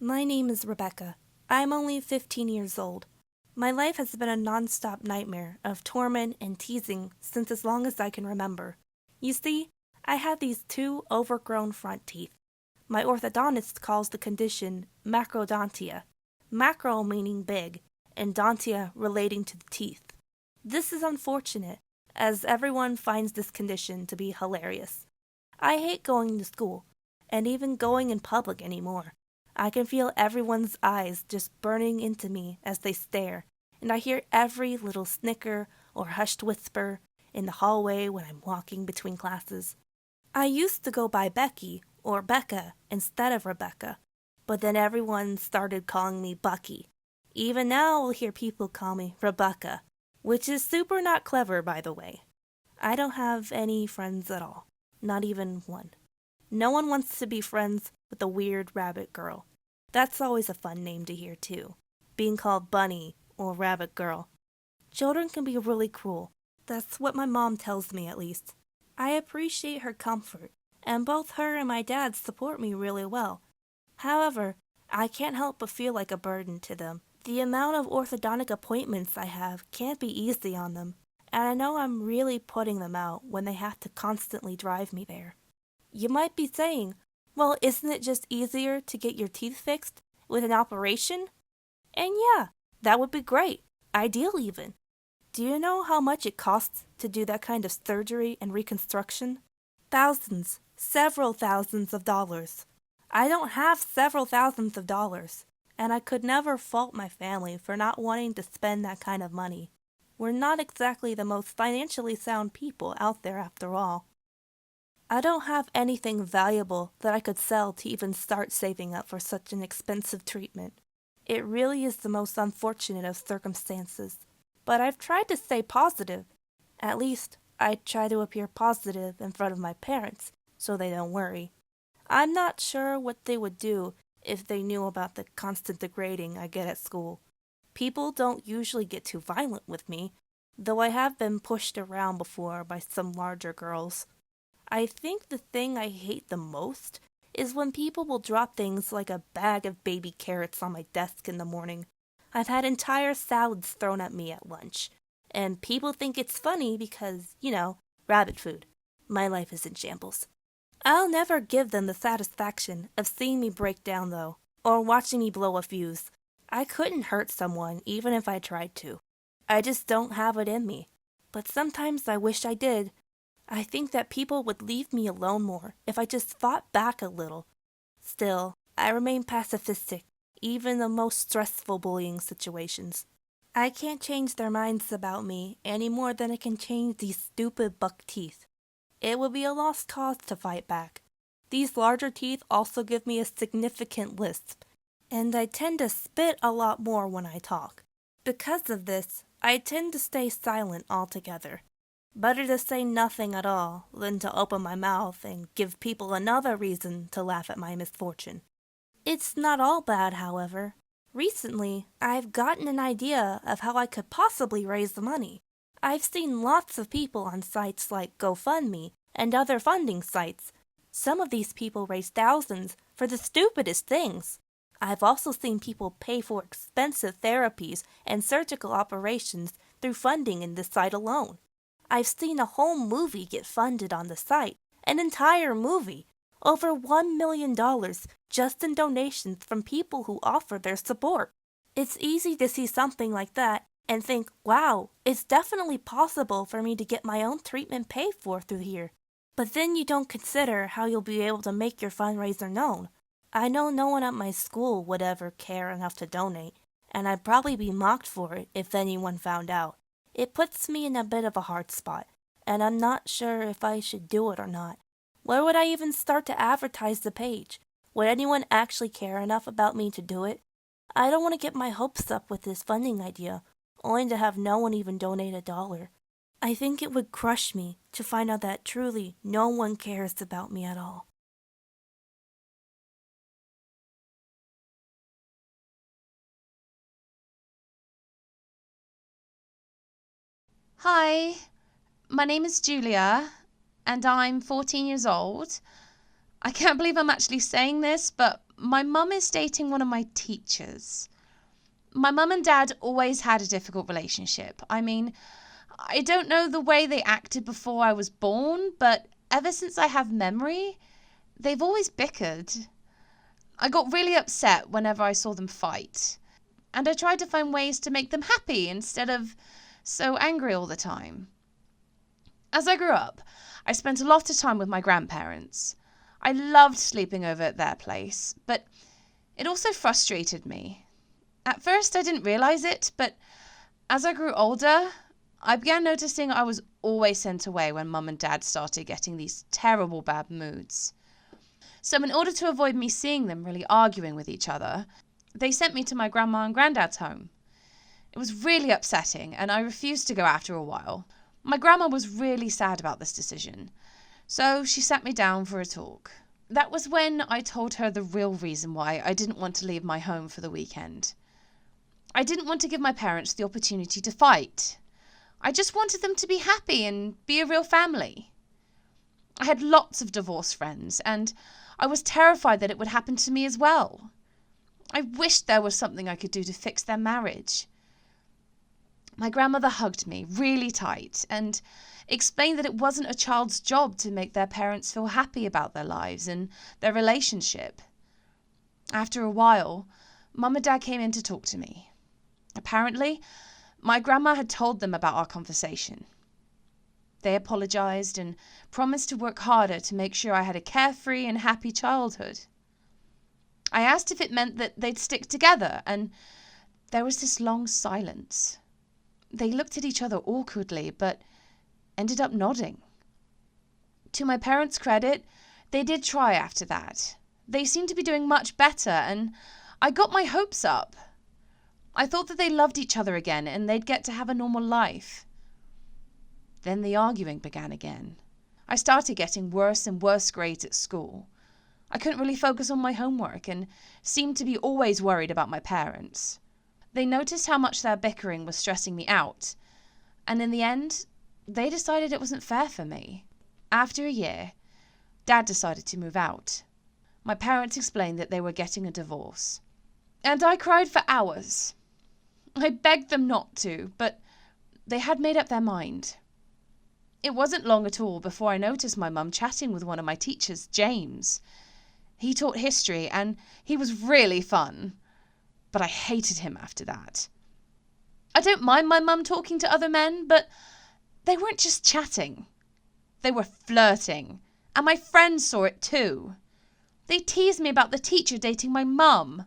My name is Rebecca. I'm only 15 years old. My life has been a non-stop nightmare of torment and teasing since as long as I can remember. You see, I have these two overgrown front teeth. My orthodontist calls the condition macrodontia, macro meaning big, and dontia relating to the teeth. This is unfortunate, as everyone finds this condition to be hilarious. I hate going to school, and even going in public anymore. I can feel everyone's eyes just burning into me as they stare, and I hear every little snicker or hushed whisper in the hallway when I'm walking between classes. I used to go by Becky or Becca instead of Rebecca, but then everyone started calling me Bucky. Even now I'll hear people call me Rebecca, which is super not clever, by the way. I don't have any friends at all, not even one. No one wants to be friends with a weird rabbit girl. That's always a fun name to hear, too. Being called Bunny or Rabbit Girl. Children can be really cruel. That's what my mom tells me, at least. I appreciate her comfort, and both her and my dad support me really well. However, I can't help but feel like a burden to them. The amount of orthodontic appointments I have can't be easy on them, and I know I'm really putting them out when they have to constantly drive me there. You might be saying, well, isn't it just easier to get your teeth fixed with an operation? And yeah, that would be great. Ideal even. Do you know how much it costs to do that kind of surgery and reconstruction? Thousands, several thousands of dollars. I don't have several thousands of dollars, and I could never fault my family for not wanting to spend that kind of money. We're not exactly the most financially sound people out there after all. I don't have anything valuable that I could sell to even start saving up for such an expensive treatment. It really is the most unfortunate of circumstances. But I've tried to stay positive. At least, I try to appear positive in front of my parents, so they don't worry. I'm not sure what they would do if they knew about the constant degrading I get at school. People don't usually get too violent with me, though I have been pushed around before by some larger girls. I think the thing I hate the most is when people will drop things like a bag of baby carrots on my desk in the morning. I've had entire salads thrown at me at lunch, and people think it's funny because, rabbit food. My life is in shambles. I'll never give them the satisfaction of seeing me break down, though, or watching me blow a fuse. I couldn't hurt someone even if I tried to. I just don't have it in me. But sometimes I wish I did. I think that people would leave me alone more if I just fought back a little. Still, I remain pacifistic, even in the most stressful bullying situations. I can't change their minds about me any more than I can change these stupid buck teeth. It would be a lost cause to fight back. These larger teeth also give me a significant lisp, and I tend to spit a lot more when I talk. Because of this, I tend to stay silent altogether. Better to say nothing at all than to open my mouth and give people another reason to laugh at my misfortune. It's not all bad, however. Recently, I've gotten an idea of how I could possibly raise the money. I've seen lots of people on sites like GoFundMe and other funding sites. Some of these people raise thousands for the stupidest things. I've also seen people pay for expensive therapies and surgical operations through funding in this site alone. I've seen a whole movie get funded on the site, an entire movie, over $1 million just in donations from people who offer their support. It's easy to see something like that and think, wow, it's definitely possible for me to get my own treatment paid for through here. But then you don't consider how you'll be able to make your fundraiser known. I know no one at my school would ever care enough to donate, and I'd probably be mocked for it if anyone found out. It puts me in a bit of a hard spot, and I'm not sure if I should do it or not. Where would I even start to advertise the page? Would anyone actually care enough about me to do it? I don't want to get my hopes up with this funding idea, only to have no one even donate $1. I think it would crush me to find out that truly no one cares about me at all. Hi, my name is Julia and I'm 14 years old. I can't believe I'm actually saying this, but my mum is dating one of my teachers. My mum and dad always had a difficult relationship. I mean, I don't know the way they acted before I was born, but ever since I have memory, they've always bickered. I got really upset whenever I saw them fight, and I tried to find ways to make them happy instead of so angry all the time. As I grew up, I spent a lot of time with my grandparents. I loved sleeping over at their place, but it also frustrated me. At first, I didn't realize it, but as I grew older, I began noticing I was always sent away when Mum and Dad started getting these terrible bad moods. So in order to avoid me seeing them really arguing with each other, they sent me to my grandma and granddad's home. It was really upsetting, and I refused to go after a while. My grandma was really sad about this decision, so she sat me down for a talk. That was when I told her the real reason why I didn't want to leave my home for the weekend. I didn't want to give my parents the opportunity to fight. I just wanted them to be happy and be a real family. I had lots of divorced friends, and I was terrified that it would happen to me as well. I wished there was something I could do to fix their marriage. My grandmother hugged me really tight and explained that it wasn't a child's job to make their parents feel happy about their lives and their relationship. After a while, Mum and Dad came in to talk to me. Apparently, my grandma had told them about our conversation. They apologized and promised to work harder to make sure I had a carefree and happy childhood. I asked if it meant that they'd stick together, and there was this long silence. They looked at each other awkwardly, but ended up nodding. To my parents' credit, they did try after that. They seemed to be doing much better, and I got my hopes up. I thought that they loved each other again and they'd get to have a normal life. Then the arguing began again. I started getting worse and worse grades at school. I couldn't really focus on my homework and seemed to be always worried about my parents. They noticed how much their bickering was stressing me out, and in the end, they decided it wasn't fair for me. After a year, Dad decided to move out. My parents explained that they were getting a divorce, and I cried for hours. I begged them not to, but they had made up their mind. It wasn't long at all before I noticed my mum chatting with one of my teachers, James. He taught history, and he was really fun, but I hated him after that. I don't mind my mum talking to other men, but they weren't just chatting. They were flirting, and my friends saw it too. They teased me about the teacher dating my mum.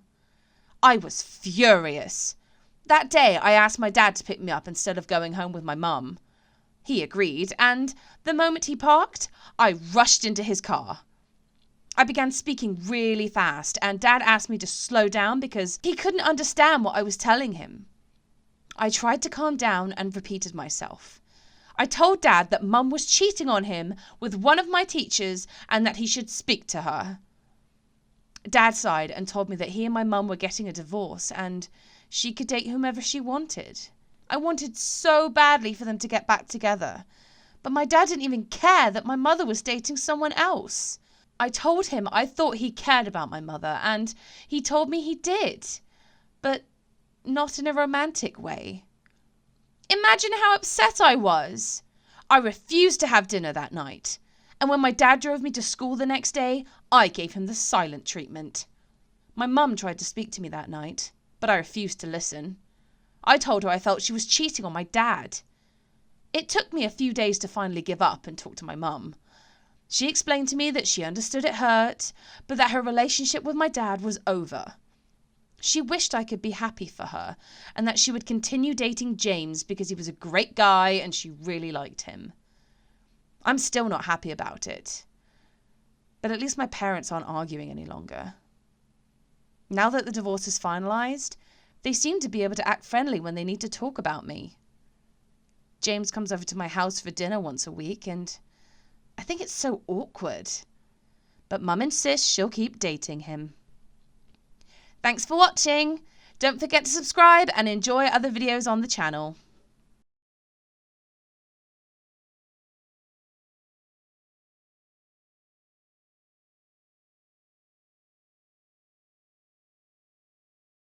I was furious. That day, I asked my dad to pick me up instead of going home with my mum. He agreed, and the moment he parked, I rushed into his car. I began speaking really fast, and Dad asked me to slow down because he couldn't understand what I was telling him. I tried to calm down and repeated myself. I told Dad that Mum was cheating on him with one of my teachers and that he should speak to her. Dad sighed and told me that he and my mum were getting a divorce and she could date whomever she wanted. I wanted so badly for them to get back together, but my dad didn't even care that my mother was dating someone else. I told him I thought he cared about my mother, and he told me he did, but not in a romantic way. Imagine how upset I was. I refused to have dinner that night, and when my dad drove me to school the next day, I gave him the silent treatment. My mum tried to speak to me that night, but I refused to listen. I told her I felt she was cheating on my dad. It took me a few days to finally give up and talk to my mum. She explained to me that she understood it hurt, but that her relationship with my dad was over. She wished I could be happy for her, and that she would continue dating James because he was a great guy and she really liked him. I'm still not happy about it, but at least my parents aren't arguing any longer. Now that the divorce is finalized, they seem to be able to act friendly when they need to talk about me. James comes over to my house for dinner once a week, and I think it's so awkward. But Mum insists she'll keep dating him. Thanks for watching. Don't forget to subscribe and enjoy other videos on the channel.